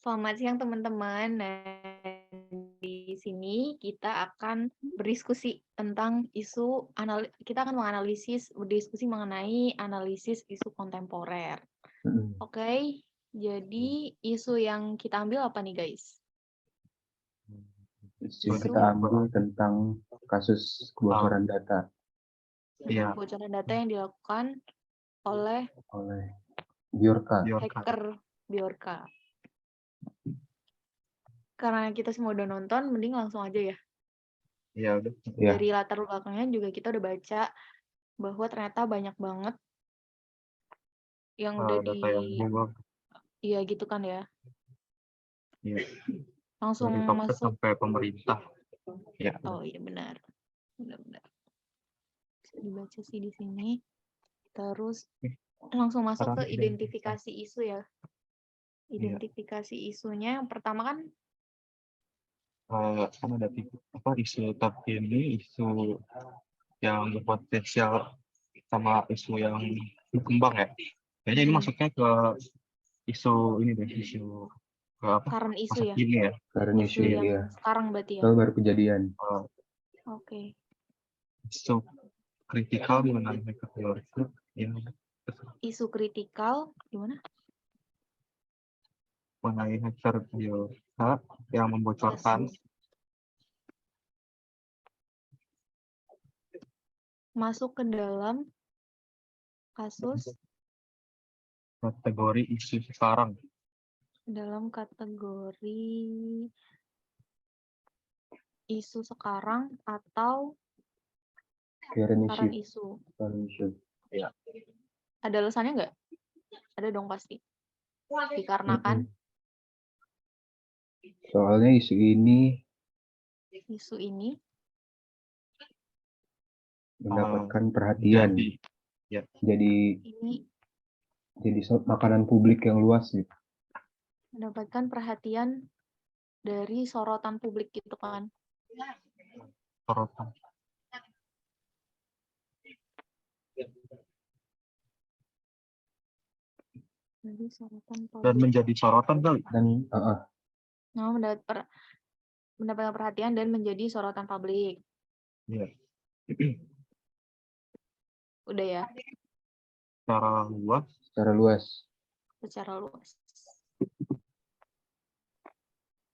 Selamat siang teman-teman. Nah, di sini kita akan berdiskusi tentang kita akan berdiskusi mengenai analisis isu kontemporer. Oke, jadi isu yang kita ambil apa nih guys? Isu kita ambil tentang kasus kebocoran data. Iya. Kebocoran data yang dilakukan oleh Bjorka. hacker Bjorka. Karena kita semua udah nonton, mending langsung aja ya. Iya udah. Dari latar belakangnya juga kita udah baca bahwa ternyata banyak banget yang udah Data yang Google. Iya gitu kan ya. Iya. Langsung Dari Topet masuk sampai pemerintah. Ya. Oh iya benar. Benar-benar. Bisa dibaca sih di sini. Terus langsung masuk ke identifikasi isu ya. Identifikasi isunya yang pertama kan Ada isu terkini, isu yang berpotensial sama isu yang berkembang ya. Kayaknya ini masuknya ke isu ini deh, isu ke apa? Current isu Masa ya. kini ya. Current Isu issue yang ya. sekarang berarti ya. Kalau baru kejadian. Oke. Isu kritikal mengenai hacker Bjorka yang Isu kritikal gimana? mengenai hacker Bjorka yang membocorkan Masuk ke dalam kasus kategori isu sekarang. dalam kategori isu sekarang atau current isu. Ya. Ada alasannya nggak? Ada dong pasti. Dikarenakan Soalnya isu ini mendapatkan perhatian. Jadi makanan publik yang luas gitu. Mendapatkan perhatian dari sorotan publik gitu kan. Sorotan. Dari sorotan publik. Dan menjadi sorotan kali. Mendapatkan perhatian dan menjadi sorotan publik. Iya. Udah ya. Secara luas.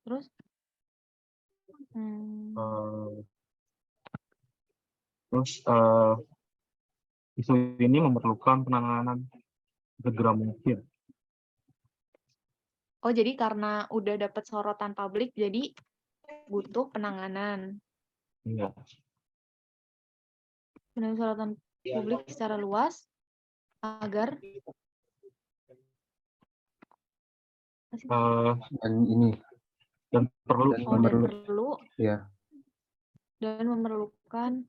Terus? Isu ini memerlukan penanganan segera mungkin. Oh, jadi karena udah dapat sorotan publik, jadi butuh penanganan. Iya. Penanganan sorotan publik secara luas agar dan perlu dan memerlukan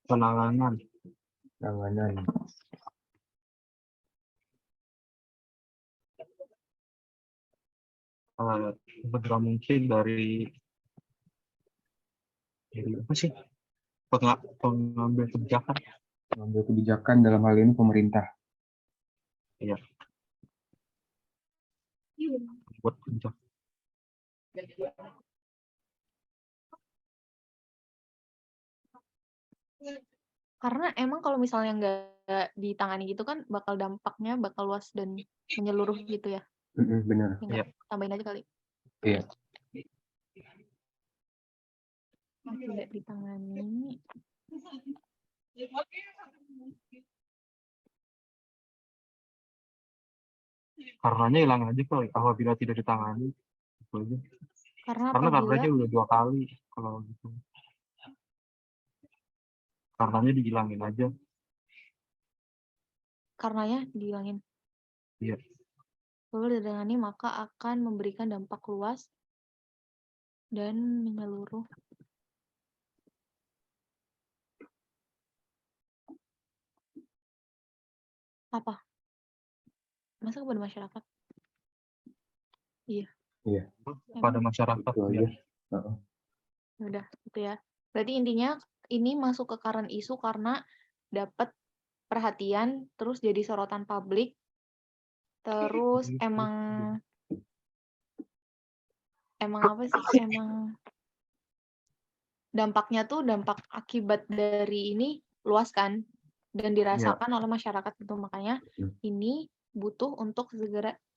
penanganan. Segera mungkin dari apa sih? Pengambil kebijakan. Mengambil kebijakan dalam hal ini pemerintah. Iya. Buat kebijakan. Karena emang kalau misalnya nggak ditangani gitu kan dampaknya bakal luas dan menyeluruh gitu ya. Benar. Ya, tambahin aja kali. Iya. Tidak ditangani. Karenanya hilang aja kok apabila tidak ditangani. Karena karenanya udah 2 kali kalau gitu. Karenanya dihilangin aja. Karenanya dihilangin. Iya. Kalau ditangani maka akan memberikan dampak luas dan menyeluruh. Apa? Masa kepada masyarakat? Iya. Pada masyarakat. Itu aja. Udah, gitu ya. Berarti intinya ini masuk ke current issue karena dapat perhatian, terus jadi sorotan publik, terus emang apa sih? Emang dampaknya tuh dampak akibat dari ini luas kan, dan dirasakan oleh masyarakat itu, makanya ini butuh untuk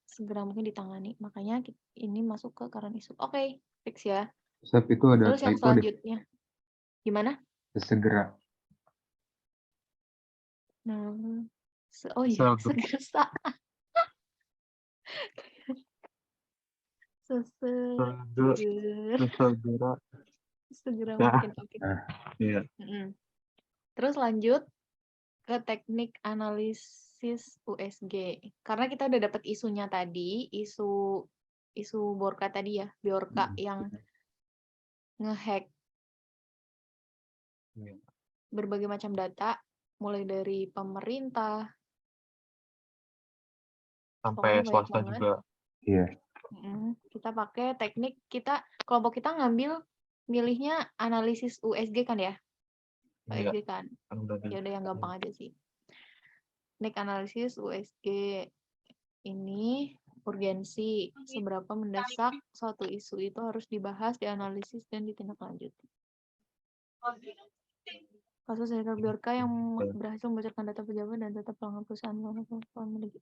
segera mungkin ditangani, makanya ini masuk ke current issue. Oke, fix ya. Step itu ada Terus yang typo deh, selanjutnya gimana? segera. Nah, oh iya, Segera. segera. Segera Ya. mungkin. Oke. Iya. Terus lanjut ke teknik analisis USG. Karena kita udah dapat isunya tadi, isu Borka tadi ya, Biorka yang ngehack Iya. berbagai macam data, mulai dari pemerintah Sampai pokoknya banyak swasta banget. juga. Iya. Kita pakai teknik, kelompok kita milihnya analisis USG kan ya? Iya. USG kan. Ya udah yang gampang aja sih. Teknik analisis USG ini urgensi, seberapa mendesak suatu isu itu harus dibahas, dianalisis, dan ditindaklanjuti. Kasus Hacker Biorka yang berhasil membocorkan data pejabat dan data pelanggan perusahaan memiliki.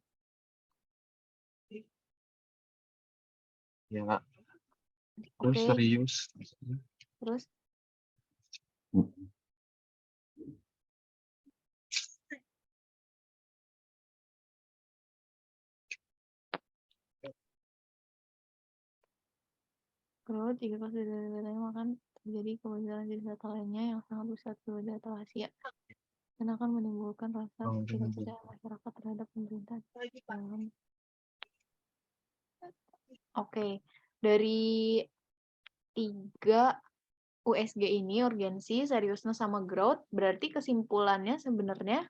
Ya. Oke. Serius. Terus? Kalau jika kasus dari datanya makan terjadi kebocoran di data lainnya yang sangat besar ke data rahasia dan akan menimbulkan rasa tidak percaya masyarakat terhadap pemerintah. Oke, dari 3 USG ini, urgensi, seriusness, sama growth, berarti kesimpulannya sebenarnya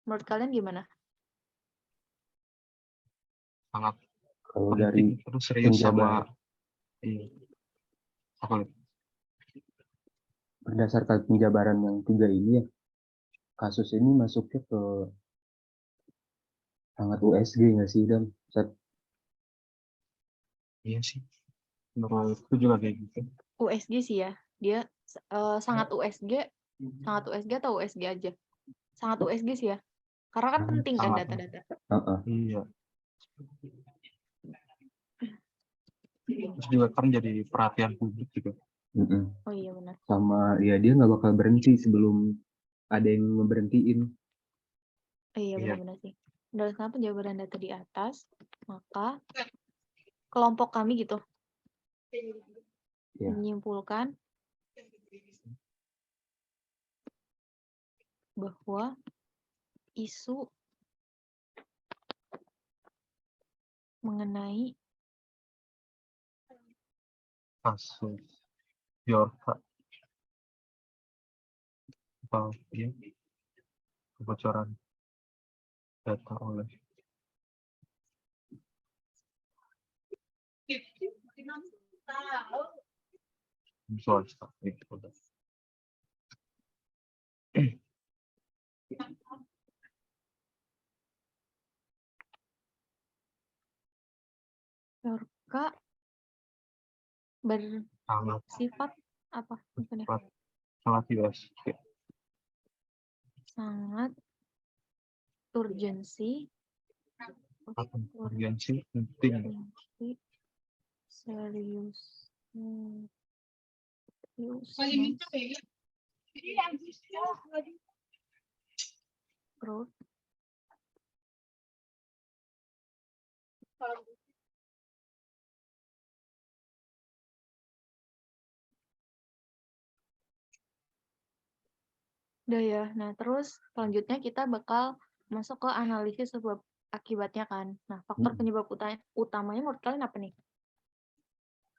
menurut kalian gimana? Sangat Kalau penting, dari terus serius sama berdasarkan penjabaran yang 3 ini ya, kasus ini masuknya ke sangat USG nggak sih, Dam? Iya sih. Menurutku juga kayak gitu. USG sih ya, dia sangat USG atau USG aja? Sangat USG sih ya, karena kan penting kan data-data. Iya. Terus juga kan jadi perhatian publik juga. Oh iya benar. Sama ya dia nggak bakal berhenti sebelum ada yang ngeberhentiin. Iya benar-benar sih. Berdasarkan penjabaran data di atas, maka kelompok kami gitu menyimpulkan bahwa isu mengenai kasus Biorka atau kebocoran data oleh swasta gitu. Biorka bersifat apa? Sangat jelas. Sangat urgensi penting. Serius. Growth. Udah ya. Nah, terus selanjutnya kita bakal masuk ke analisis sebab akibatnya kan. Nah, faktor penyebab utamanya menurut kalian apa nih?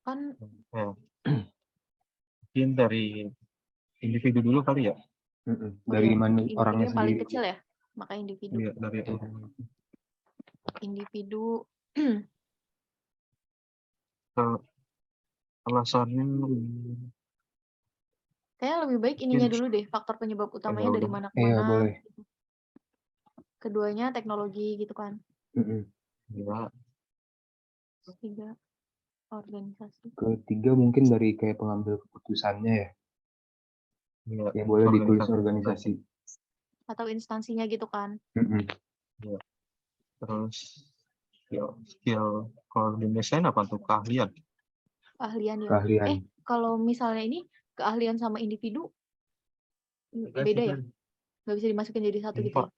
Kan mungkin dari individu dulu kali ya. Dari mana orangnya yang paling sendiri. kecil ya, maka individu. Iya, dari orang individu. Alasannya Kayaknya lebih baik ininya dulu deh, faktor penyebab utamanya dari mana ke Iya, mana. boleh. Gitu. Keduanya teknologi gitu kan. Ya, Tiga, organisasi. Ketiga mungkin dari kayak pengambil keputusannya ya. ya, Ya boleh ditulis organisasi. organisasi. Atau instansinya gitu kan. Ya. Terus skill kalau di desain apa tuh keahlian? Keahlian ya. Keahlian. Kalau misalnya ini keahlian sama individu beda ya? Nggak bisa dimasukin jadi satu gitu ya?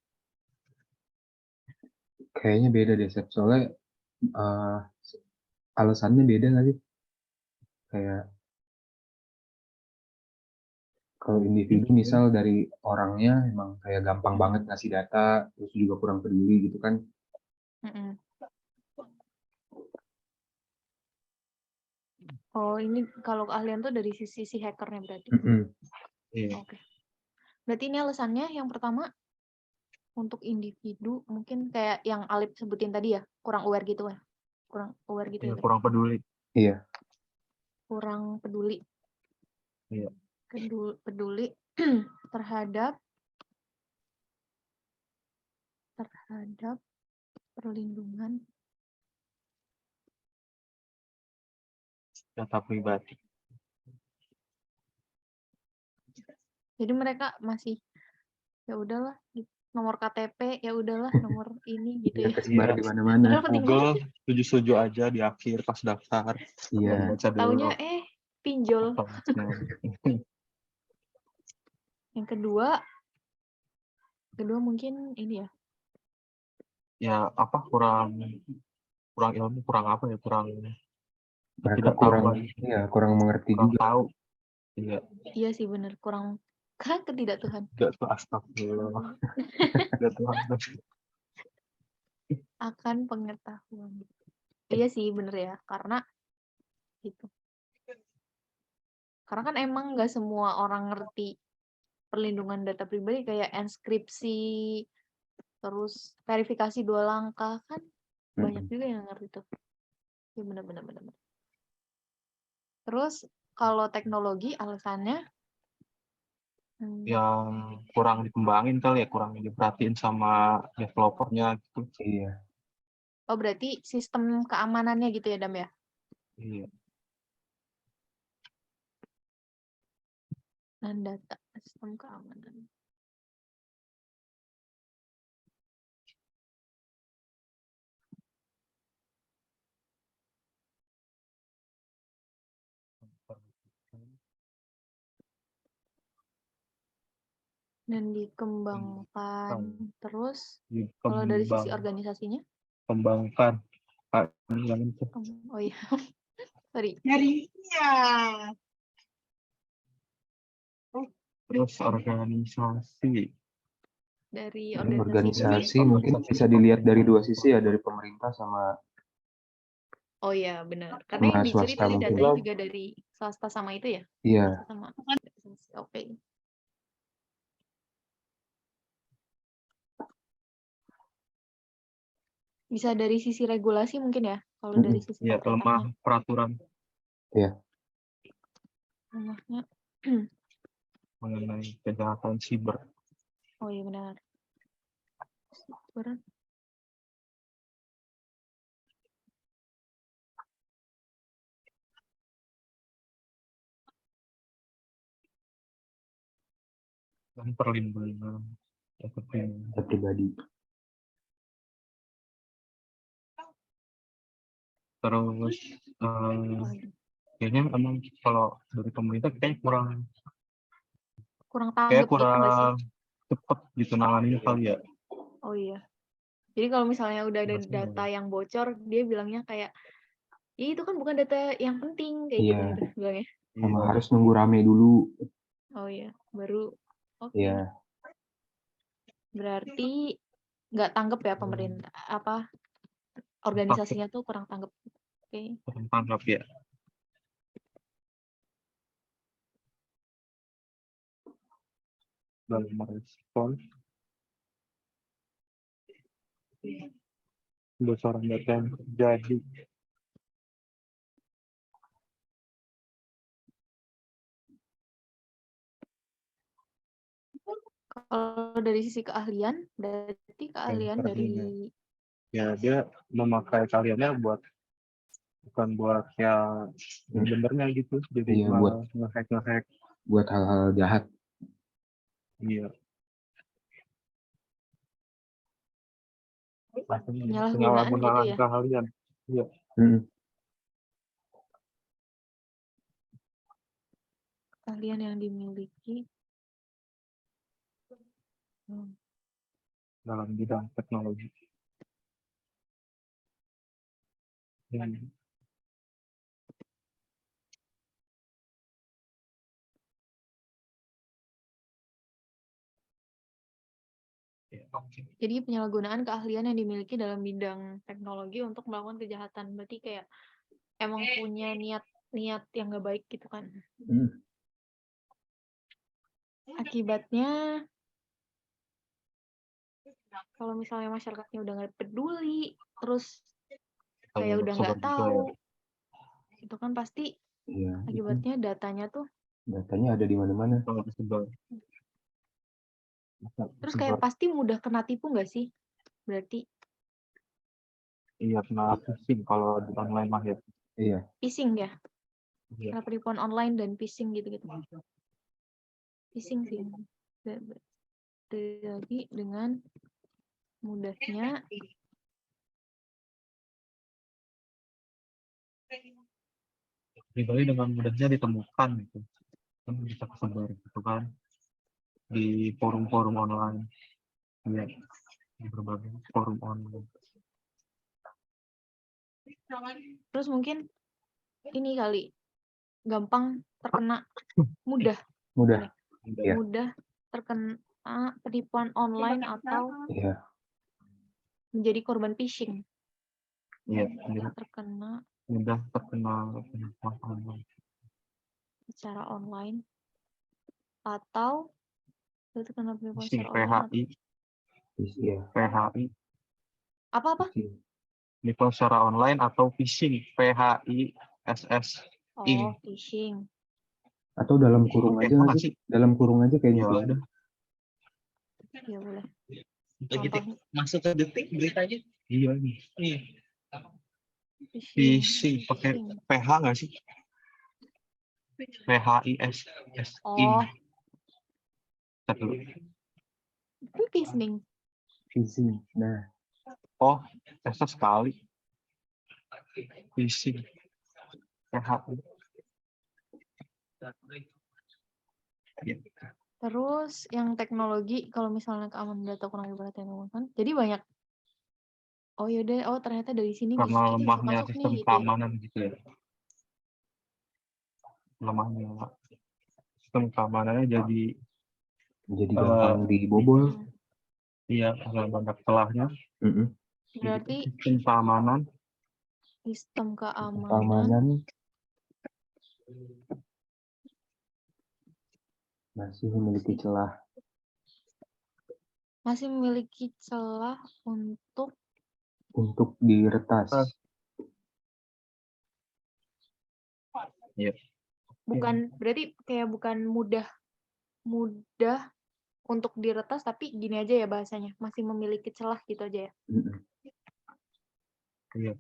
Kayaknya beda deh, Sep. Soalnya alasannya beda nggak sih? Kayak kalau individu misal dari orangnya emang kayak gampang banget ngasih data, terus juga kurang peduli gitu kan. Oh, ini kalau keahlian tuh dari sisi si hackernya berarti. Iya. Oke. Berarti ini alasannya yang pertama untuk individu mungkin kayak yang Alip sebutin tadi ya, kurang aware gitu ya. Kurang aware gitu Iya, ya. kurang peduli. Iya. Kurang peduli. Iya. Peduli terhadap perlindungan Data pribadi. Jadi mereka masih ya udahlah nomor KTP ya udahlah nomor ini gitu ya. Kesebar di mana-mana. Padahal penting Google banget. setuju-setuju aja di akhir pas daftar. Iya. Baca dulu. Taunya pinjol. Yang kedua mungkin ini ya. Ya apa kurang ilmu, kurang apa ya, Mereka tidak tahu kurang, lagi. iya, kurang mengerti Kurang juga. tahu. Iya. Iya sih benar kurang ketidaktuhan. Tidak tuh astagfirullah. Tidak Tuhan. Akan pengetahuan. Iya sih bener ya karena gitu. Karena kan emang nggak semua orang ngerti perlindungan data pribadi kayak enskripsi, terus verifikasi 2 langkah kan banyak juga yang ngerti tuh. Ya benar-benar. Terus kalau teknologi alasannya yang kurang dikembangin kali ya, kurang diperhatiin sama developernya gitu. Iya. oh berarti sistem keamanannya gitu ya Dam ya? Iya. Dan data sistem keamanan. Dan dikembangkan terus kalau dari sisi organisasinya? Kembangkan. Oh iya, sorry. Terus organisasi. Dari Organisasi mungkin bisa dilihat dari dua sisi ya, dari pemerintah sama oh iya benar. Karena yang dicuri swasta tadi mungkin. datanya juga dari swasta sama itu ya? Iya. Sama. Oke. Bisa dari sisi regulasi mungkin ya? Kalau dari sisi ya, lemah peraturan. Iya. Lemahnya mengenai kejahatan siber. oh iya benar. Siber. Dan perlindungan data pribadi. Terus kayaknya emang kalau dari pemerintah kayaknya kurang cepet gitu nanganin kali ya. Oh iya. Jadi kalau misalnya udah ada data yang bocor, dia bilangnya kayak, ya itu kan bukan data yang penting kayak gitu bilangnya. Sama harus nunggu rame dulu. Oh iya, baru oke. Iya. Berarti nggak tanggap ya pemerintah organisasinya tuh kurang tanggap. Oke. Kurang tanggap ya. Dalam merespon bocoran data yang terjadi. Kalau dari sisi keahlian, berarti keahlian keahliannya. dari Ya dia memakai keahliannya bukan buat yang benernya gitu, jadi Iya, buat malah ngehack. hal-hal jahat. Iya. penyalahgunaan gitu ya. Keahlian. Iya. Mm-mm. Keahlian yang dimiliki Dalam bidang teknologi. Jadi penyalahgunaan keahlian yang dimiliki dalam bidang teknologi untuk melakukan kejahatan. Berarti kayak emang punya niat yang nggak baik gitu kan. Akibatnya kalau misalnya masyarakatnya udah nggak peduli, terus kayak udah nggak tahu, itu kan pasti Iya, itu akibatnya datanya ada di mana-mana. terus kayak pasti mudah kena tipu nggak sih? Berarti Iya, kena phishing kalau di online mah ya. Iya, phishing ya, Iya. kena penipuan online dan phishing gitu-gitu. Phishing sih. Jadi dengan mudahnya Pribadi dengan mudahnya ditemukan gitu. Kan bisa kesebar gitu kan di forum-forum online. Iya, di berbagai forum online. terus mungkin ini kali gampang terkena mudah Iya. terkena penipuan online atau Iya, menjadi korban phishing. Iya, Mudah mudah terkena penipuan online. secara online atau terkena penipuan Phishing, secara online PHI, iya. PHI, apa? penipuan secara online atau phishing, PHI, SS. Oh, phishing. Atau dalam kurung Oke, aja nggak sih? Dalam kurung aja kayaknya. Ya udah. Ya boleh. Contohnya masuk ke detik beritanya. Iya. Phishing pakai PH nggak sih? PHIS. Oh, Satu. itu phishing. Phishing. Nah, Oh, SS sekali. Phishing. PHI. Ya. Terus yang teknologi, kalau misalnya keamanan data kurang diperhatikan kan, jadi banyak. Oh yaudah, ternyata dari sini Karena kita bisa lemahnya masuk sistem nih gitu. keamanan gitu ya. Lemahnya sistem keamanannya jadi gampang dibobol. Iya, karena banyak celahnya. Berarti sistem keamanan masih memiliki celah untuk diretas. Iya. Berarti kayak bukan mudah untuk diretas, tapi gini aja ya bahasanya, masih memiliki celah gitu aja ya. Iya.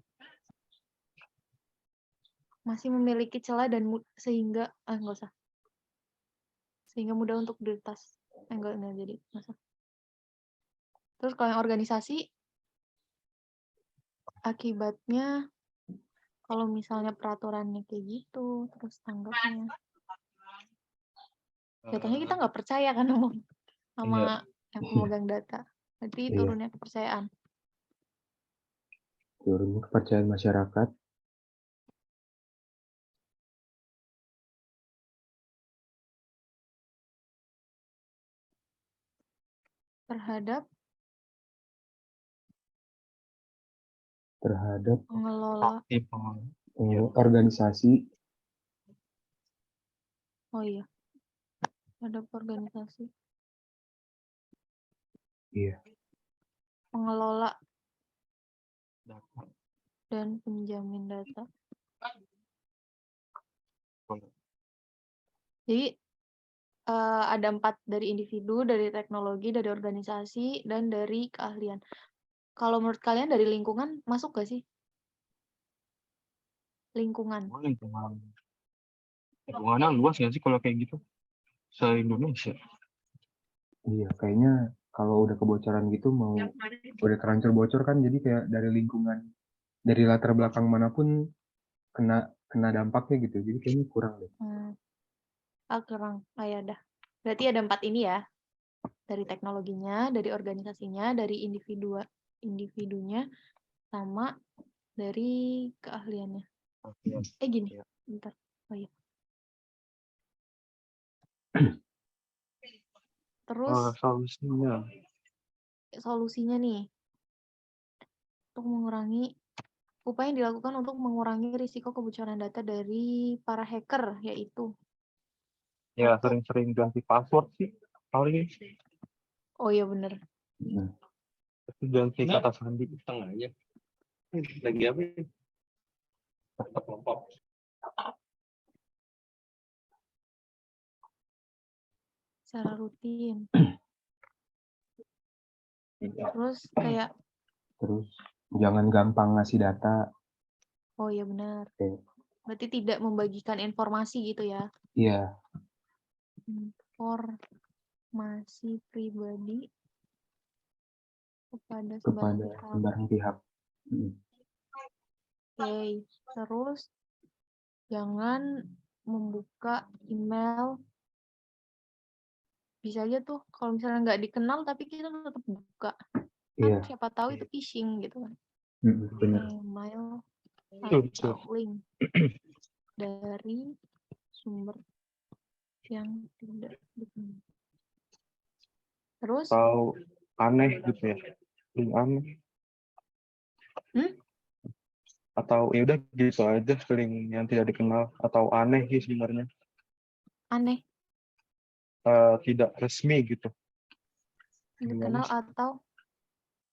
Masih memiliki celah dan sehingga nggak usah. Sehingga mudah untuk diretas. Enggak jadi masa. Terus kalau yang organisasi, akibatnya kalau misalnya peraturannya kayak gitu, terus tanggapnya, datanya kita nggak percaya kan sama yang pemegang data. Jadi turunnya kepercayaan. Turunnya kepercayaan masyarakat. Terhadap pengelola organisasi. Oh iya. Terhadap organisasi. Iya. Pengelola dan penjamin data. Jadi ada 4 dari individu, dari teknologi, dari organisasi, dan dari keahlian. Kalau menurut kalian dari lingkungan masuk gak sih? Lingkungan. Oh, lingkungannya luas nggak sih kalau kayak gitu? Se-Indonesia. Iya, kayaknya kalau udah kebocoran gitu udah terlanjur bocor kan, jadi kayak dari lingkungan, dari latar belakang manapun kena dampaknya gitu. Jadi kayaknya kurang deh. Kurang. Ya dah. Berarti ada 4 ini ya. Dari teknologinya, dari organisasinya, dari individunya, sama dari keahliannya. Gini, Iya. bentar. Oh iya. Terus solusinya nih, untuk mengurangi upaya yang dilakukan untuk mengurangi risiko kebocoran data dari para hacker, yaitu Ya sering-sering ganti password sih paling. oh iya bener. Tapi ganti kata sandi. Tengahnya. Lagi apa ini? Kelompok. Secara rutin. Terus kayak Terus jangan gampang ngasih data. oh iya benar. Oke. Berarti tidak membagikan informasi gitu ya. Iya, Informasi pribadi kepada kepada pihak. sembarang pihak. Oke, terus jangan membuka email. Bisa aja tuh kalau misalnya nggak dikenal tapi kita tetap buka. Kan Iya, siapa tahu itu phishing gitu kan. benar. Email Betul. atau link dari sumber yang tidak dikenal. Terus Atau aneh gitu ya. Link aneh. Atau ya udah gitu aja, link yang tidak dikenal atau aneh sih sebenarnya. aneh, Tidak resmi gitu. dikenal atau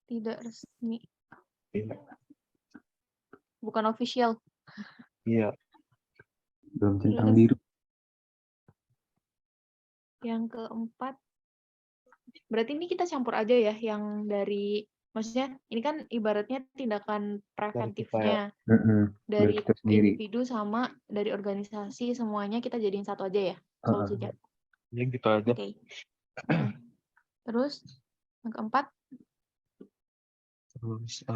tidak resmi, Iya. bukan official. Iya. Belum centang Terus biru. yang keempat, berarti ini kita campur aja ya yang dari, maksudnya ini kan ibaratnya tindakan preventifnya dari Kita sendiri. individu sama dari organisasi, semuanya kita jadiin satu aja ya solusinya. Ya gitu aja. Oke. Terus yang keempat, Terus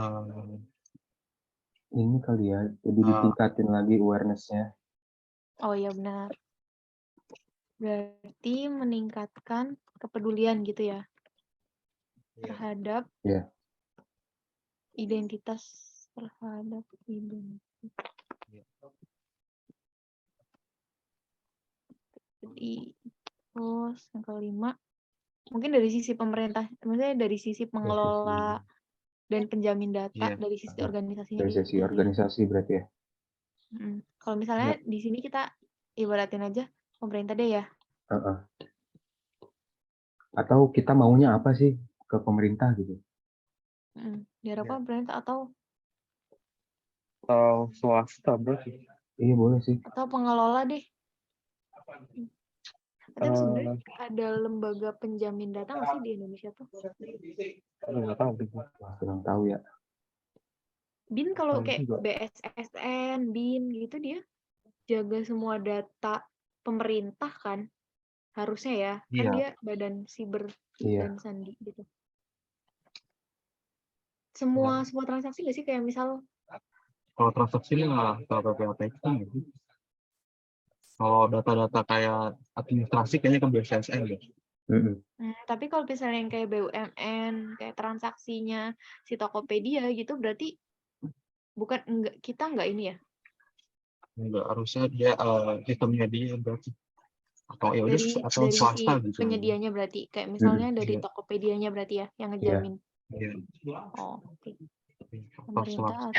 Ini kali ya, jadi ditingkatin lagi awareness-nya. oh iya benar. Berarti meningkatkan kepedulian gitu ya terhadap Iya. identitas, terhadap identitas. Jadi terus yang kelima, mungkin dari sisi pemerintah, maksudnya dari sisi pengelola dan penjamin data, dari sisi organisasinya Dari sisi organisasi berarti ya. Kalau misalnya di sini kita ibaratin aja pemerintah deh ya. Atau kita maunya apa sih ke pemerintah gitu? Diharapkan pemerintah atau swasta berarti. Iya boleh sih. atau pengelola deh. Tapi sebenarnya ada lembaga penjamin data nggak sih di Indonesia tuh? Nggak tahu. Kurang tahu ya. BIN kalau kayak BSSN, BIN gitu dia jaga semua data pemerintah kan, harusnya ya, kan dia badan siber dan sandi gitu. Semua transaksi nggak sih, kayak misal kalau transaksi ini nggak ke PPAPK gitu. Kalau data-data kayak administrasi kayaknya ke BSSN deh. Tapi kalau misalnya yang kayak BUMN, kayak transaksinya si Tokopedia gitu, berarti kita nggak ini ya? Enggak, harusnya dia sistemnya dia berarti. Atau ya udah atau dari swasta si gitu. penyedianya berarti, kayak misalnya dari Tokopedia-nya berarti ya yang ngejamin. Oh, oke. Pemerintah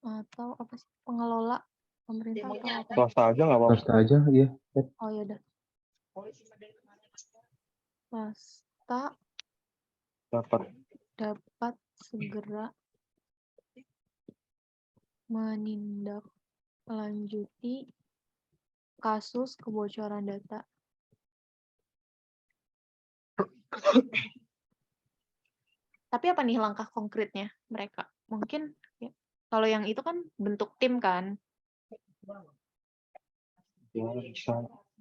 atau apa sih, pengelola pemerintah atau apa? Swasta aja nggak apa-apa. Swasta aja, iya. Oh ya udah. Swasta dapat segera menindaklanjuti kasus kebocoran data. Tapi apa nih langkah konkretnya mereka? Mungkin ya, kalau yang itu kan bentuk tim kan? Ya, bisa.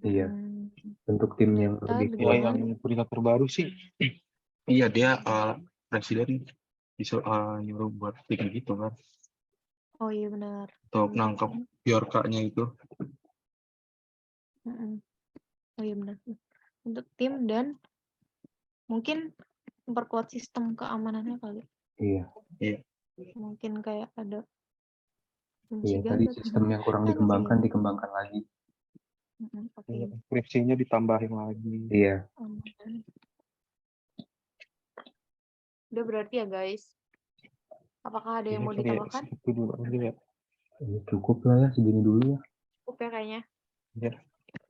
Iya, Hmm, bentuk tim yang data lebih Ya, kuat. dengan yang berita terbaru sih. Iya, dia presiden nyuruh buat tim gitu kan. oh iya benar. Untuk Bentuk nangkep tim. Bjorka-nya itu. Mm-mm. Oh iya benar. Untuk tim dan mungkin memperkuat sistem keamanannya kali. Iya, Mungkin kayak ada iya. pencegahan Tadi atau sistem yang kurang anjing. dikembangkan lagi. Oke. Skripsinya ditambahin lagi. Iya, Aman. Udah berarti ya guys. Apakah ada yang mau Kali ya, ditambahkan? itu dulu aja ya. cukup lah ya, segini dulu ya. Cukup ya kayaknya. Ya.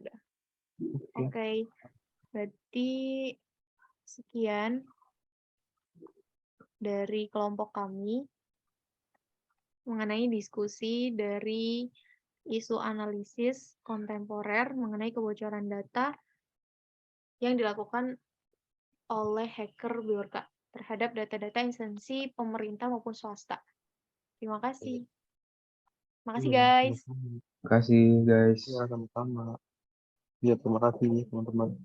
Udah. Oke. Oke. Berarti sekian dari kelompok kami mengenai diskusi dari isu analisis kontemporer mengenai kebocoran data yang dilakukan oleh hacker Bjorka terhadap data-data instansi pemerintah maupun swasta. Terima kasih. Makasih guys. Terima kasih guys. Ya, sama-sama. Ya, terima kasih teman-teman.